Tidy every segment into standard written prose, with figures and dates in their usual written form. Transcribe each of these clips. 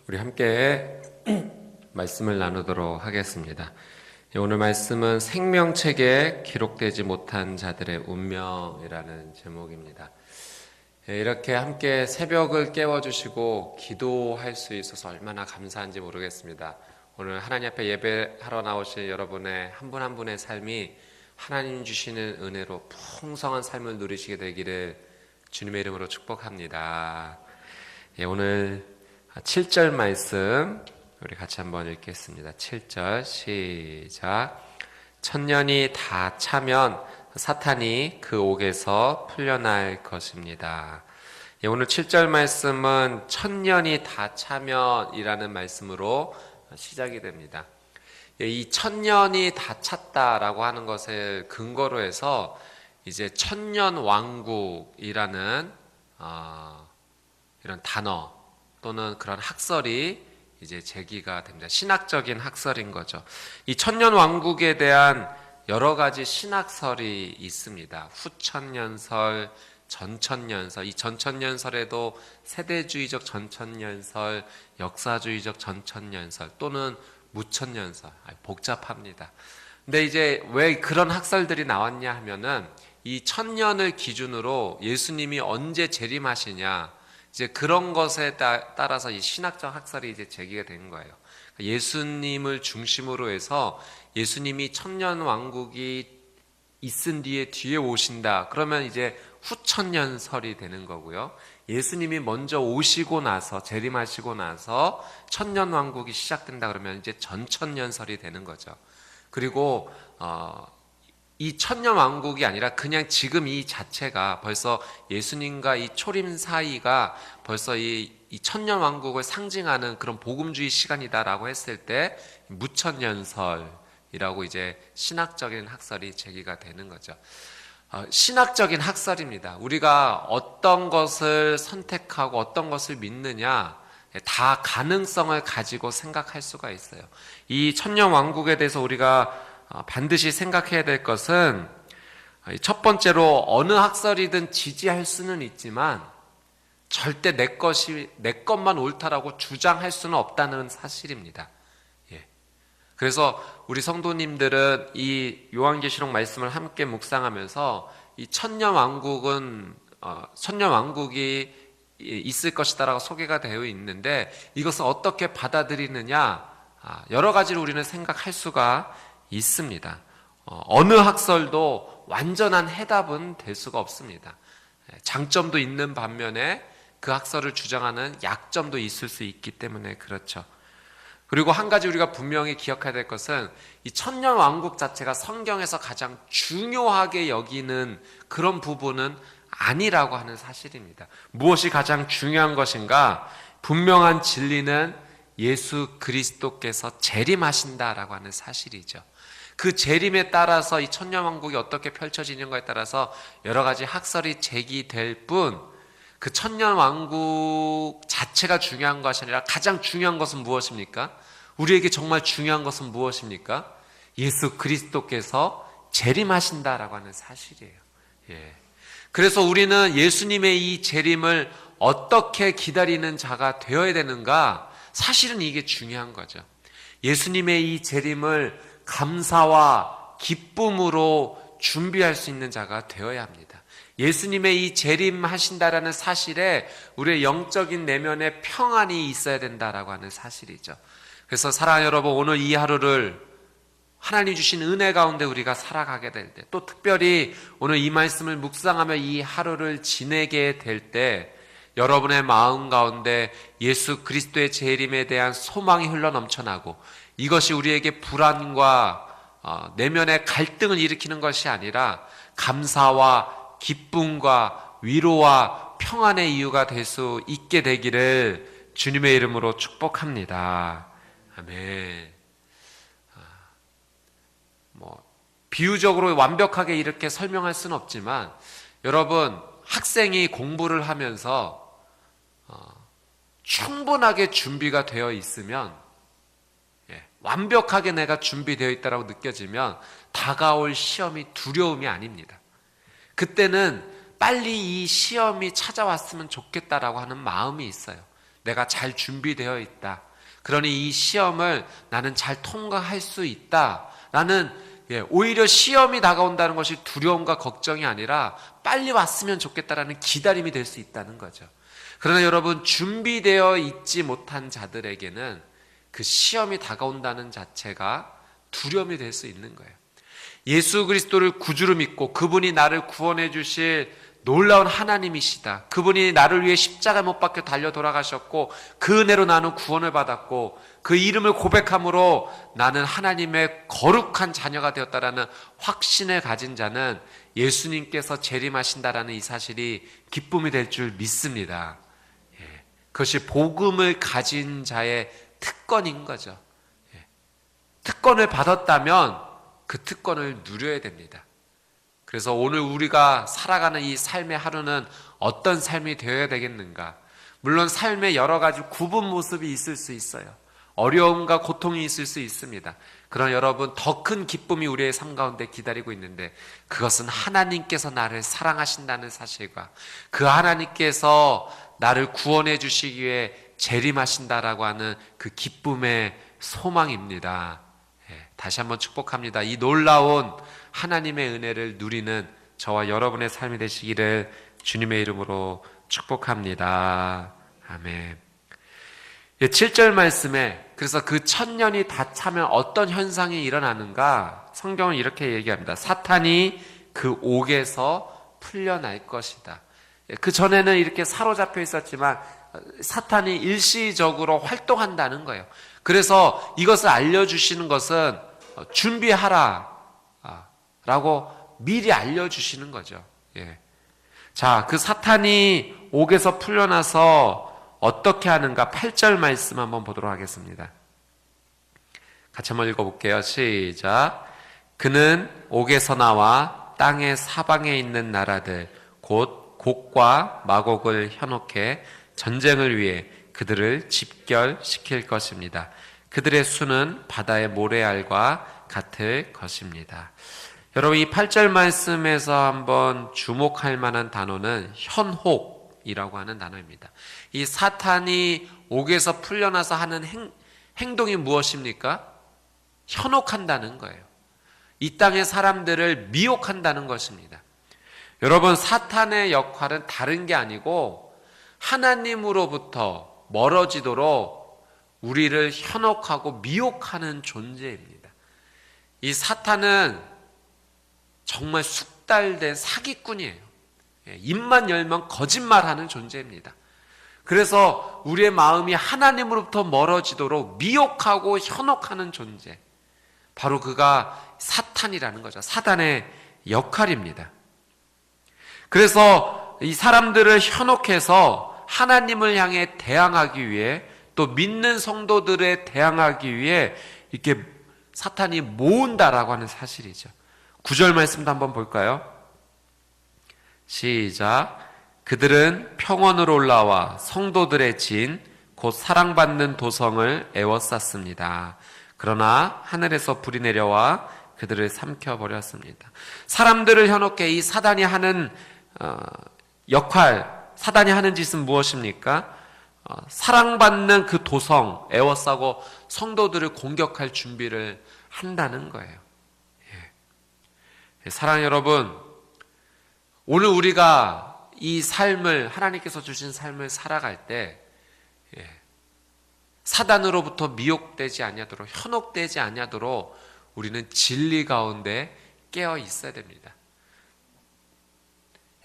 우리 함께 말씀을 나누도록 하겠습니다. 오늘 말씀은 생명책에 기록되지 못한 자들의 운명이라는 제목입니다. 이렇게 함께 새벽을 깨워주시고 기도할 수 있어서 얼마나 감사한지 모르겠습니다. 오늘 하나님 앞에 예배하러 나오신 여러분의 한 분 한 분의 삶이 하나님 주시는 은혜로 풍성한 삶을 누리시게 되기를 주님의 이름으로 축복합니다. 오늘 7절 말씀 우리 같이 한번 읽겠습니다. 7절 시작. 천년이 다 차면 사탄이 그 옥에서 풀려날 것입니다. 오늘 7절 말씀은 천년이 다 차면 이라는 말씀으로 시작이 됩니다. 이 천년이 다 찼다라고 하는 것을 근거로 해서 이제 천년왕국이라는 이런 단어 또는 그런 학설이 이제 제기가 됩니다. 신학적인 학설인 거죠. 이 천년왕국에 대한 여러 가지 신학설이 있습니다. 후천년설, 전천년설, 이 전천년설에도 세대주의적 전천년설, 역사주의적 전천년설 또는 무천년설, 복잡합니다. 근데 이제 왜 그런 학설들이 나왔냐 하면은 이 천년을 기준으로 예수님이 언제 재림하시냐, 이제 그런 것에 따라서 이 신학적 학설이 이제 제기가 된 거예요. 예수님을 중심으로 해서 예수님이 천년왕국이 있은 뒤에 오신다. 그러면 이제 후천년설이 되는 거고요. 예수님이 먼저 오시고 나서 재림하시고 나서 천년왕국이 시작된다 그러면 이제 전천년설이 되는 거죠. 그리고 이 천년왕국이 아니라 그냥 지금 이 자체가 벌써 예수님과 이 초림 사이가 벌써 이 천년왕국을 상징하는 그런 복음주의 시간이다라고 했을 때 무천년설이라고 이제 신학적인 학설이 제기가 되는 거죠. 신학적인 학설입니다. 우리가 어떤 것을 선택하고 어떤 것을 믿느냐 다 가능성을 가지고 생각할 수가 있어요. 이 천년왕국에 대해서 우리가 반드시 생각해야 될 것은 첫 번째로 어느 학설이든 지지할 수는 있지만 절대 내 것만 옳다라고 주장할 수는 없다는 사실입니다. 그래서 우리 성도님들은 이 요한계시록 말씀을 함께 묵상하면서 이 천년왕국이 있을 것이다라고 소개가 되어 있는데 이것을 어떻게 받아들이느냐 여러 가지로 우리는 생각할 수가 있습니다. 어느 학설도 완전한 해답은 될 수가 없습니다. 장점도 있는 반면에 그 학설을 주장하는 약점도 있을 수 있기 때문에 그렇죠. 그리고 한 가지 우리가 분명히 기억해야 될 것은 이 천년왕국 자체가 성경에서 가장 중요하게 여기는 그런 부분은 아니라고 하는 사실입니다. 무엇이 가장 중요한 것인가? 분명한 진리는 예수 그리스도께서 재림하신다라고 하는 사실이죠. 그 재림에 따라서 이 천년왕국이 어떻게 펼쳐지는가에 따라서 여러 가지 학설이 제기될 뿐 그 천년왕국 자체가 중요한 것이 아니라 가장 중요한 것은 무엇입니까? 우리에게 정말 중요한 것은 무엇입니까? 예수 그리스도께서 재림하신다라고 하는 사실이에요. 그래서 우리는 예수님의 이 재림을 어떻게 기다리는 자가 되어야 되는가? 사실은 이게 중요한 거죠. 예수님의 이 재림을 감사와 기쁨으로 준비할 수 있는 자가 되어야 합니다. 예수님의 이 재림하신다라는 사실에 우리의 영적인 내면에 평안이 있어야 된다라고 하는 사실이죠. 그래서 사랑하는 여러분, 오늘 이 하루를 하나님 주신 은혜 가운데 우리가 살아가게 될 때, 또 특별히 오늘 이 말씀을 묵상하며 이 하루를 지내게 될 때 여러분의 마음 가운데 예수 그리스도의 재림에 대한 소망이 흘러넘쳐나고 이것이 우리에게 불안과 내면의 갈등을 일으키는 것이 아니라 감사와 기쁨과 위로와 평안의 이유가 될 수 있게 되기를 주님의 이름으로 축복합니다. 아멘. 비유적으로 완벽하게 이렇게 설명할 수는 없지만 여러분, 학생이 공부를 하면서 충분하게 준비가 되어 있으면 완벽하게 내가 준비되어 있다고 느껴지면 다가올 시험이 두려움이 아닙니다. 그때는 빨리 이 시험이 찾아왔으면 좋겠다라고 하는 마음이 있어요. 내가 잘 준비되어 있다. 그러니 이 시험을 나는 잘 통과할 수 있다. 라는 오히려 시험이 다가온다는 것이 두려움과 걱정이 아니라 빨리 왔으면 좋겠다라는 기다림이 될 수 있다는 거죠. 그러나 여러분, 준비되어 있지 못한 자들에게는 그 시험이 다가온다는 자체가 두려움이 될 수 있는 거예요. 예수 그리스도를 구주로 믿고 그분이 나를 구원해 주실 놀라운 하나님이시다. 그분이 나를 위해 십자가 못 박혀 달려 돌아가셨고 그 은혜로 나는 구원을 받았고 그 이름을 고백함으로 나는 하나님의 거룩한 자녀가 되었다라는 확신을 가진 자는 예수님께서 재림하신다라는 이 사실이 기쁨이 될 줄 믿습니다. 그것이 복음을 가진 자의 특권인 거죠. 특권을 받았다면 그 특권을 누려야 됩니다. 그래서 오늘 우리가 살아가는 이 삶의 하루는 어떤 삶이 되어야 되겠는가? 물론 삶에 여러 가지 굽은 모습이 있을 수 있어요. 어려움과 고통이 있을 수 있습니다. 그러나 여러분, 더 큰 기쁨이 우리의 삶 가운데 기다리고 있는데 그것은 하나님께서 나를 사랑하신다는 사실과 그 하나님께서 나를 구원해 주시기 위해 재림하신다라고 하는 그 기쁨의 소망입니다. 다시 한번 축복합니다. 이 놀라운 하나님의 은혜를 누리는 저와 여러분의 삶이 되시기를 주님의 이름으로 축복합니다. 아멘. 7절 말씀에 그래서 그 1000년이 다 차면 어떤 현상이 일어나는가? 성경은 이렇게 얘기합니다. 사탄이 그 옥에서 풀려날 것이다. 그 전에는 이렇게 사로잡혀 있었지만 사탄이 일시적으로 활동한다는 거예요. 그래서 이것을 알려주시는 것은 준비하라 라고 미리 알려주시는 거죠. 자, 그 사탄이 옥에서 풀려나서 어떻게 하는가? 8절 말씀 한번 보도록 하겠습니다. 같이 한번 읽어볼게요. 시작. 그는 옥에서 나와 땅의 사방에 있는 나라들 곧 곡과 마곡을 현혹해 전쟁을 위해 그들을 집결시킬 것입니다. 그들의 수는 바다의 모래알과 같을 것입니다. 여러분, 이 8절 말씀에서 한번 주목할 만한 단어는 현혹이라고 하는 단어입니다. 이 사탄이 옥에서 풀려나서 하는 행동이 무엇입니까? 현혹한다는 거예요. 이 땅의 사람들을 미혹한다는 것입니다. 여러분, 사탄의 역할은 다른 게 아니고 하나님으로부터 멀어지도록 우리를 현혹하고 미혹하는 존재입니다. 이 사탄은 정말 숙달된 사기꾼이에요. 입만 열면 거짓말하는 존재입니다. 그래서 우리의 마음이 하나님으로부터 멀어지도록 미혹하고 현혹하는 존재, 바로 그가 사탄이라는 거죠. 사단의 역할입니다. 그래서 이 사람들을 현혹해서 하나님을 향해 대항하기 위해, 또 믿는 성도들에 대항하기 위해 이렇게 사탄이 모은다라고 하는 사실이죠. 9절 말씀도 한번 볼까요? 시작. 그들은 평원으로 올라와 성도들의 진, 곧 사랑받는 도성을 에워쌌습니다. 그러나 하늘에서 불이 내려와 그들을 삼켜버렸습니다. 사람들을 현혹해 이 사단이 하는 역할, 사단이 하는 짓은 무엇입니까? 사랑받는 그 도성 에워싸고 성도들을 공격할 준비를 한다는 거예요. 사랑하는 여러분, 오늘 우리가 이 삶을, 하나님께서 주신 삶을 살아갈 때 사단으로부터 미혹되지 아니하도록, 현혹되지 아니하도록 우리는 진리 가운데 깨어 있어야 됩니다.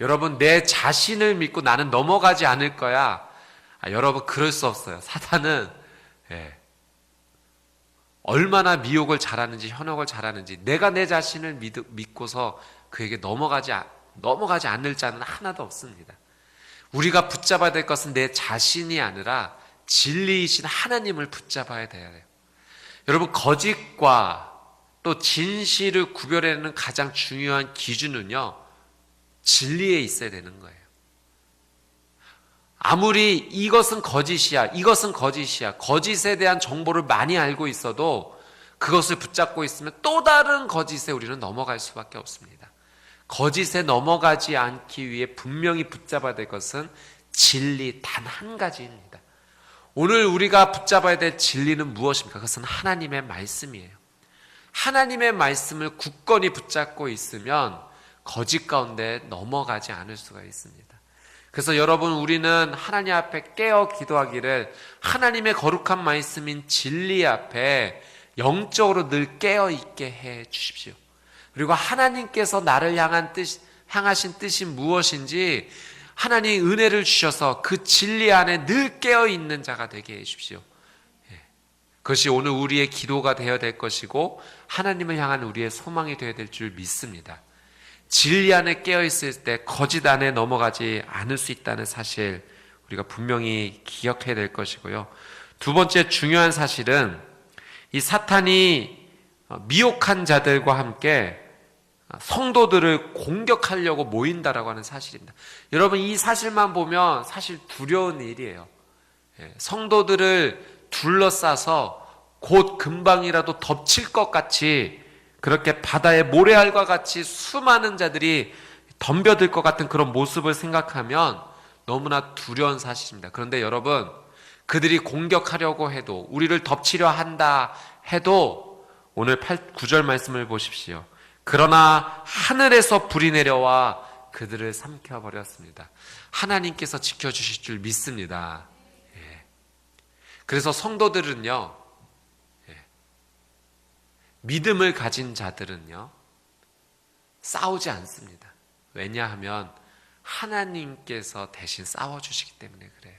여러분, 내 자신을 믿고 나는 넘어가지 않을 거야. 여러분, 그럴 수 없어요. 사단은 얼마나 미혹을 잘하는지, 현혹을 잘하는지, 내가 내 자신을 믿고서 그에게 넘어가지 않을 자는 하나도 없습니다. 우리가 붙잡아야 될 것은 내 자신이 아니라 진리이신 하나님을 붙잡아야 돼요. 여러분, 거짓과 또 진실을 구별해내는 가장 중요한 기준은요, 진리에 있어야 되는 거예요. 아무리 이것은 거짓이야, 이것은 거짓이야, 거짓에 대한 정보를 많이 알고 있어도 그것을 붙잡고 있으면 또 다른 거짓에 우리는 넘어갈 수밖에 없습니다. 거짓에 넘어가지 않기 위해 분명히 붙잡아야 될 것은 진리 단 한 가지입니다. 오늘 우리가 붙잡아야 될 진리는 무엇입니까? 그것은 하나님의 말씀이에요. 하나님의 말씀을 굳건히 붙잡고 있으면 거짓 가운데 넘어가지 않을 수가 있습니다. 그래서 여러분, 우리는 하나님 앞에 깨어 기도하기를 하나님의 거룩한 말씀인 진리 앞에 영적으로 늘 깨어 있게 해 주십시오. 그리고 하나님께서 나를 향하신 뜻이 무엇인지 하나님 은혜를 주셔서 그 진리 안에 늘 깨어 있는 자가 되게 해 주십시오. 그것이 오늘 우리의 기도가 되어야 될 것이고 하나님을 향한 우리의 소망이 되어야 될 줄 믿습니다. 진리 안에 깨어 있을 때 거짓 안에 넘어가지 않을 수 있다는 사실 우리가 분명히 기억해야 될 것이고요. 두 번째 중요한 사실은 이 사탄이 미혹한 자들과 함께 성도들을 공격하려고 모인다라고 하는 사실입니다. 여러분, 이 사실만 보면 사실 두려운 일이에요. 성도들을 둘러싸서 곧 금방이라도 덮칠 것 같이, 그렇게 바다의 모래알과 같이 수많은 자들이 덤벼들 것 같은 그런 모습을 생각하면 너무나 두려운 사실입니다. 그런데 여러분, 그들이 공격하려고 해도, 우리를 덮치려 한다 해도 오늘 9절 말씀을 보십시오. 그러나 하늘에서 불이 내려와 그들을 삼켜버렸습니다. 하나님께서 지켜주실 줄 믿습니다. 그래서 성도들은요, 믿음을 가진 자들은요, 싸우지 않습니다. 왜냐하면 하나님께서 대신 싸워주시기 때문에 그래요.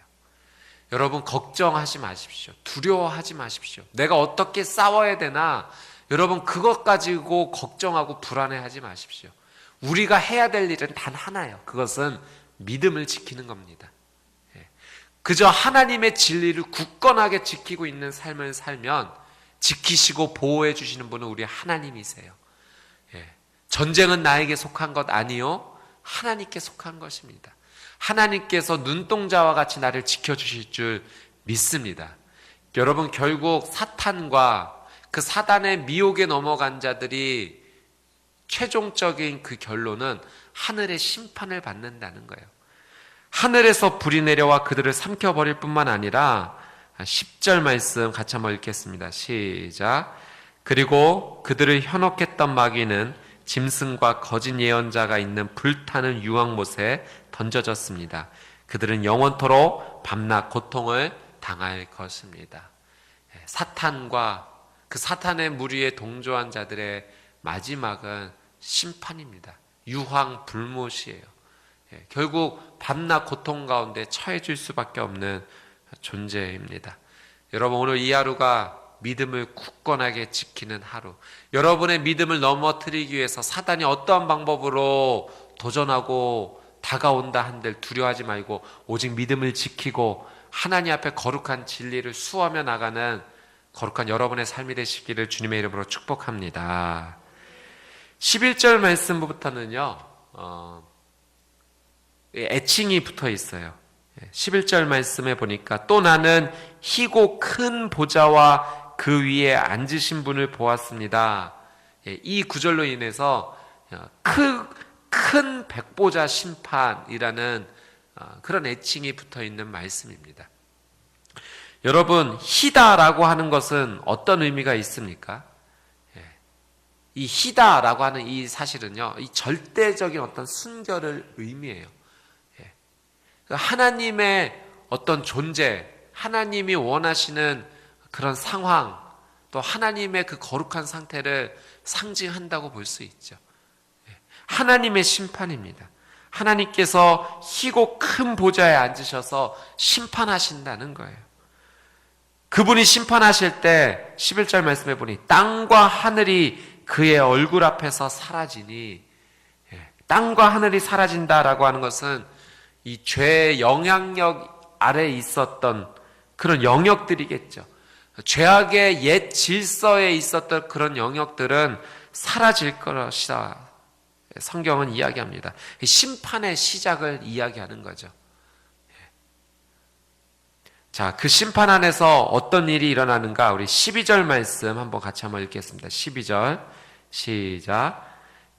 여러분, 걱정하지 마십시오. 두려워하지 마십시오. 내가 어떻게 싸워야 되나, 여러분, 그것 가지고 걱정하고 불안해하지 마십시오. 우리가 해야 될 일은 단 하나예요. 그것은 믿음을 지키는 겁니다. 그저 하나님의 진리를 굳건하게 지키고 있는 삶을 살면 지키시고 보호해 주시는 분은 우리 하나님이세요. 전쟁은 나에게 속한 것 아니요, 하나님께 속한 것입니다. 하나님께서 눈동자와 같이 나를 지켜주실 줄 믿습니다. 여러분, 결국 사탄과 그 사단의 미혹에 넘어간 자들이 최종적인 그 결론은 하늘의 심판을 받는다는 거예요. 하늘에서 불이 내려와 그들을 삼켜버릴 뿐만 아니라 10절 말씀 같이 한번 읽겠습니다. 시작. 그리고 그들을 현혹했던 마귀는 짐승과 거짓 예언자가 있는 불타는 유황못에 던져졌습니다. 그들은 영원토록 밤낮 고통을 당할 것입니다. 사탄과 그 사탄의 무리에 동조한 자들의 마지막은 심판입니다. 유황 불못이에요. 결국 밤낮 고통 가운데 처해질 수밖에 없는 존재입니다. 여러분, 오늘 이 하루가 믿음을 굳건하게 지키는 하루, 여러분의 믿음을 넘어뜨리기 위해서 사단이 어떠한 방법으로 도전하고 다가온다 한들 두려워하지 말고 오직 믿음을 지키고 하나님 앞에 거룩한 진리를 수하며 나가는 거룩한 여러분의 삶이 되시기를 주님의 이름으로 축복합니다. 11절 말씀부터는요, 애칭이 붙어 있어요. 11절 말씀에 보니까 또 나는 희고 큰 보좌와 그 위에 앉으신 분을 보았습니다. 이 구절로 인해서 큰 백보자 심판이라는 그런 애칭이 붙어 있는 말씀입니다. 여러분, 희다라고 하는 것은 어떤 의미가 있습니까? 이 희다라고 하는 이 사실은요, 이 절대적인 어떤 순결을 의미해요. 하나님의 어떤 존재, 하나님이 원하시는 그런 상황, 또 하나님의 그 거룩한 상태를 상징한다고 볼 수 있죠. 하나님의 심판입니다. 하나님께서 희고 큰 보좌에 앉으셔서 심판하신다는 거예요. 그분이 심판하실 때 11절 말씀해 보니 땅과 하늘이 그의 얼굴 앞에서 사라지니, 땅과 하늘이 사라진다라고 하는 것은 이 죄의 영향력 아래에 있었던 그런 영역들이겠죠. 죄악의 옛 질서에 있었던 그런 영역들은 사라질 것이다. 성경은 이야기합니다. 심판의 시작을 이야기하는 거죠. 자, 그 심판 안에서 어떤 일이 일어나는가, 우리 12절 말씀 한번 같이 한번 읽겠습니다. 12절 시작.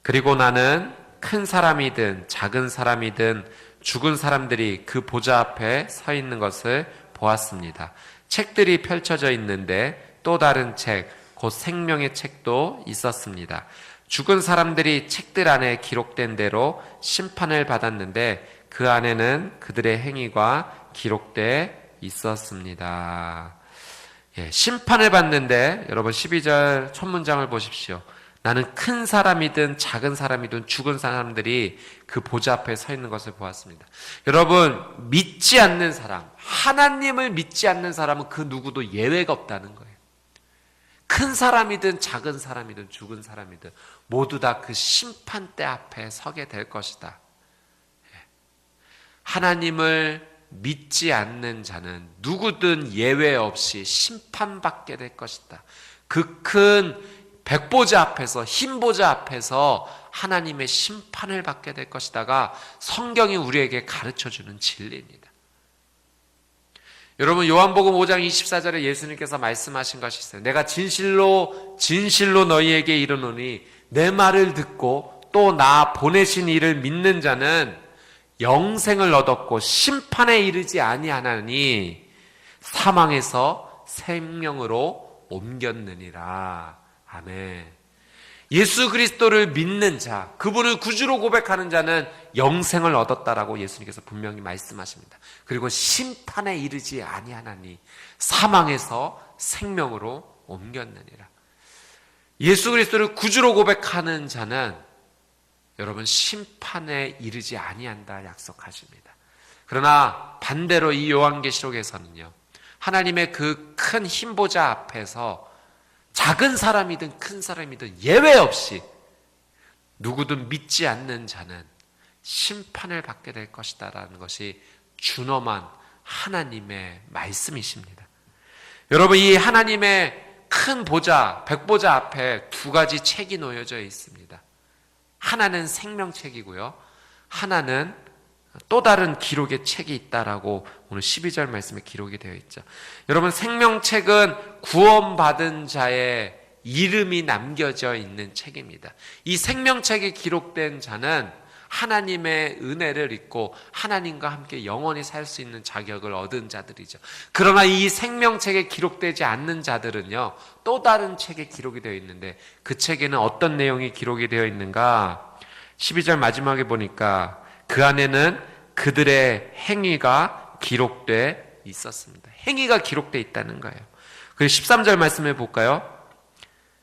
그리고 나는 큰 사람이든 작은 사람이든 죽은 사람들이 그 보좌 앞에 서 있는 것을 보았습니다. 책들이 펼쳐져 있는데 또 다른 책, 곧 생명의 책도 있었습니다. 죽은 사람들이 책들 안에 기록된 대로 심판을 받았는데 그 안에는 그들의 행위가 기록돼 있었습니다. 심판을 받는데 여러분 12절 첫 문장을 보십시오. 나는 큰 사람이든 작은 사람이든 죽은 사람들이 그 보좌 앞에 서 있는 것을 보았습니다. 여러분, 믿지 않는 사람, 하나님을 믿지 않는 사람은 그 누구도 예외가 없다는 거예요. 큰 사람이든 작은 사람이든 죽은 사람이든 모두 다 그 심판대 앞에 서게 될 것이다. 하나님을 믿지 않는 자는 누구든 예외 없이 심판받게 될 것이다. 그 큰 백보자 앞에서, 흰보자 앞에서 하나님의 심판을 받게 될 것이다가 성경이 우리에게 가르쳐주는 진리입니다. 여러분, 요한복음 5장 24절에 예수님께서 말씀하신 것이 있어요. 내가 진실로 너희에게 이르노니 내 말을 듣고 또 나 보내신 이를 믿는 자는 영생을 얻었고 심판에 이르지 아니하나니 사망에서 생명으로 옮겼느니라. 아멘. 예수 그리스도를 믿는 자, 그분을 구주로 고백하는 자는 영생을 얻었다라고 예수님께서 분명히 말씀하십니다. 그리고 심판에 이르지 아니하나니 사망에서 생명으로 옮겼느니라. 예수 그리스도를 구주로 고백하는 자는 여러분 심판에 이르지 아니한다 약속하십니다. 그러나 반대로 이 요한계시록에서는요, 하나님의 그 큰 흰보좌 앞에서 작은 사람이든 큰 사람이든 예외 없이 누구든 믿지 않는 자는 심판을 받게 될 것이다라는 것이 준엄한 하나님의 말씀이십니다. 여러분, 이 하나님의 큰 보좌, 백보좌 앞에 두 가지 책이 놓여져 있습니다. 하나는 생명책이고요, 하나는 또 다른 기록의 책이 있다라고 오늘 12절 말씀에 기록이 되어 있죠. 여러분, 생명책은 구원받은 자의 이름이 남겨져 있는 책입니다. 이 생명책에 기록된 자는 하나님의 은혜를 입고 하나님과 함께 영원히 살 수 있는 자격을 얻은 자들이죠. 그러나 이 생명책에 기록되지 않는 자들은요, 또 다른 책에 기록이 되어 있는데 그 책에는 어떤 내용이 기록이 되어 있는가? 12절 마지막에 보니까 그 안에는 그들의 행위가 기록돼 있었습니다. 행위가 기록돼 있다는 거예요. 그리고 13절 말씀해 볼까요?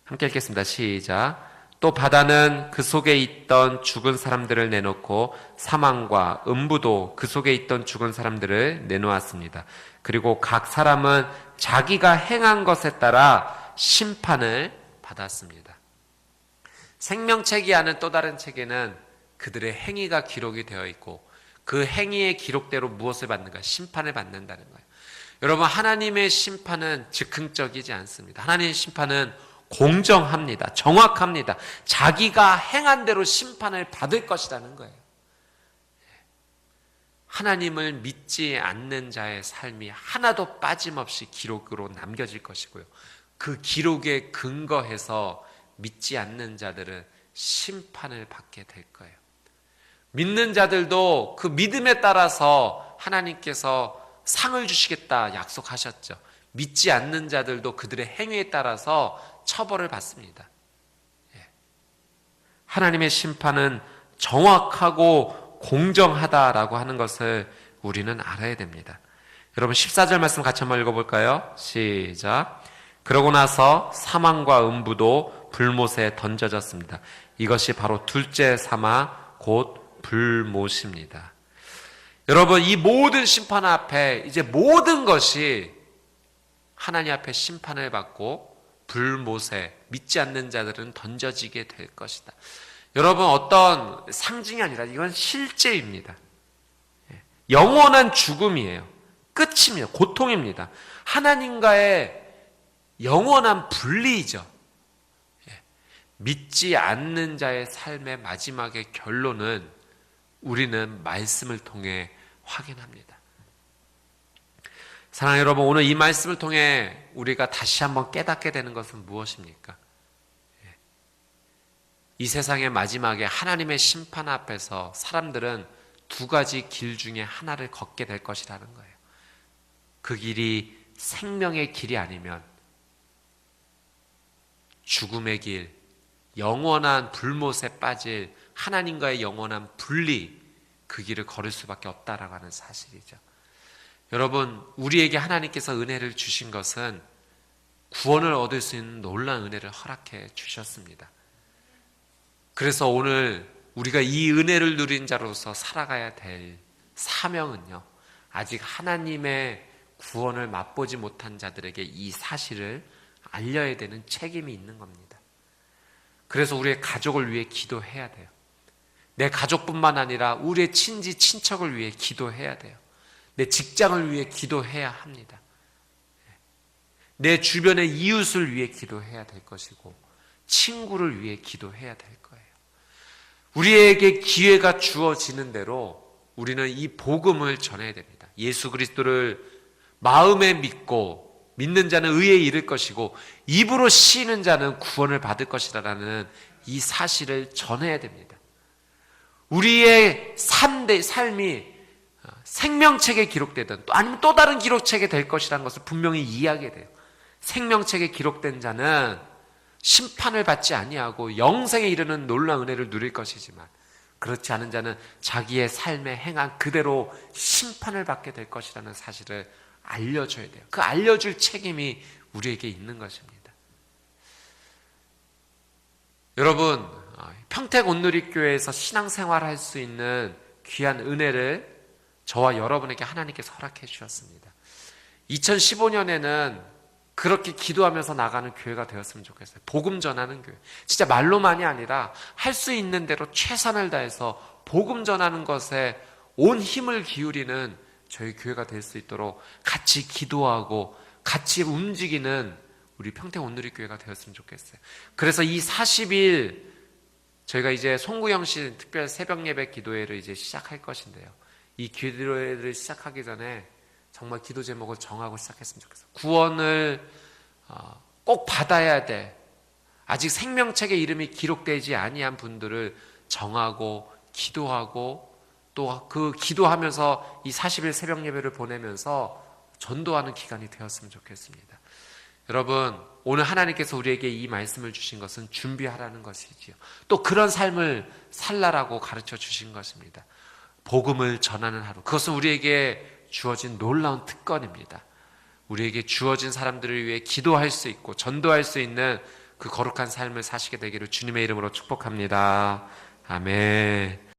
함께 읽겠습니다. 시작. 또 바다는 그 속에 있던 죽은 사람들을 내놓고 사망과 음부도 그 속에 있던 죽은 사람들을 내놓았습니다. 그리고 각 사람은 자기가 행한 것에 따라 심판을 받았습니다. 생명책이 아닌 또 다른 책에는 그들의 행위가 기록이 되어 있고 그 행위의 기록대로 무엇을 받는가? 심판을 받는다는 거예요. 여러분, 하나님의 심판은 즉흥적이지 않습니다. 하나님의 심판은 공정합니다. 정확합니다. 자기가 행한 대로 심판을 받을 것이라는 거예요. 하나님을 믿지 않는 자의 삶이 하나도 빠짐없이 기록으로 남겨질 것이고요, 그 기록에 근거해서 믿지 않는 자들은 심판을 받게 될 거예요. 믿는 자들도 그 믿음에 따라서 하나님께서 상을 주시겠다 약속하셨죠. 믿지 않는 자들도 그들의 행위에 따라서 처벌을 받습니다. 하나님의 심판은 정확하고 공정하다라고 하는 것을 우리는 알아야 됩니다. 여러분, 14절 말씀 같이 한번 읽어볼까요? 시작. 그러고 나서 사망과 음부도 불못에 던져졌습니다. 이것이 바로 둘째 사망 곧 불못입니다. 여러분, 이 모든 심판 앞에 이제 모든 것이 하나님 앞에 심판을 받고 불못에 믿지 않는 자들은 던져지게 될 것이다. 여러분, 어떤 상징이 아니라 이건 실제입니다. 영원한 죽음이에요. 끝입니다. 고통입니다. 하나님과의 영원한 분리이죠. 믿지 않는 자의 삶의 마지막의 결론은 우리는 말씀을 통해 확인합니다. 사랑하는 여러분, 오늘 이 말씀을 통해 우리가 다시 한번 깨닫게 되는 것은 무엇입니까? 이 세상의 마지막에 하나님의 심판 앞에서 사람들은 두 가지 길 중에 하나를 걷게 될 것이라는 거예요. 그 길이 생명의 길이 아니면 죽음의 길, 영원한 불못에 빠질 하나님과의 영원한 분리, 그 길을 걸을 수밖에 없다라고 하는 사실이죠. 여러분, 우리에게 하나님께서 은혜를 주신 것은 구원을 얻을 수 있는 놀라운 은혜를 허락해 주셨습니다. 그래서 오늘 우리가 이 은혜를 누린 자로서 살아가야 될 사명은요, 아직 하나님의 구원을 맛보지 못한 자들에게 이 사실을 알려야 되는 책임이 있는 겁니다. 그래서 우리의 가족을 위해 기도해야 돼요. 내 가족뿐만 아니라 우리의 친지, 친척을 위해 기도해야 돼요. 내 직장을 위해 기도해야 합니다. 내 주변의 이웃을 위해 기도해야 될 것이고, 친구를 위해 기도해야 될 거예요. 우리에게 기회가 주어지는 대로 우리는 이 복음을 전해야 됩니다. 예수 그리스도를 마음에 믿고 믿는 자는 의에 이를 것이고 입으로 시는 자는 구원을 받을 것이라는 이 사실을 전해야 됩니다. 우리의 삶이 생명책에 기록되든 또 아니면 또 다른 기록책에 될 것이라는 것을 분명히 이해하게 돼요. 생명책에 기록된 자는 심판을 받지 아니하고 영생에 이르는 놀라운 은혜를 누릴 것이지만, 그렇지 않은 자는 자기의 삶의 행한 그대로 심판을 받게 될 것이라는 사실을 알려줘야 돼요. 그 알려줄 책임이 우리에게 있는 것입니다. 여러분, 평택 온누리교회에서 신앙생활할 수 있는 귀한 은혜를 저와 여러분에게 하나님께서 허락해 주셨습니다. 2015년에는 그렇게 기도하면서 나가는 교회가 되었으면 좋겠어요. 복음 전하는 교회. 진짜 말로만이 아니라 할 수 있는 대로 최선을 다해서 복음 전하는 것에 온 힘을 기울이는 저희 교회가 될 수 있도록 같이 기도하고 같이 움직이는 우리 평택 온누리교회가 되었으면 좋겠어요. 그래서 이 40일 저희가 이제 송구영 씨 특별 새벽 예배 기도회를 이제 시작할 것인데요. 이 기도회를 시작하기 전에 정말 기도 제목을 정하고 시작했으면 좋겠어요. 구원을 꼭 받아야 돼. 아직 생명책에 이름이 기록되지 아니한 분들을 정하고 기도하고 또 그 기도하면서 이 40일 새벽 예배를 보내면서 전도하는 기간이 되었으면 좋겠습니다. 여러분, 오늘 하나님께서 우리에게 이 말씀을 주신 것은 준비하라는 것이지요. 또 그런 삶을 살라라고 가르쳐 주신 것입니다. 복음을 전하는 하루. 그것은 우리에게 주어진 놀라운 특권입니다. 우리에게 주어진 사람들을 위해 기도할 수 있고 전도할 수 있는 그 거룩한 삶을 사시게 되기를 주님의 이름으로 축복합니다. 아멘.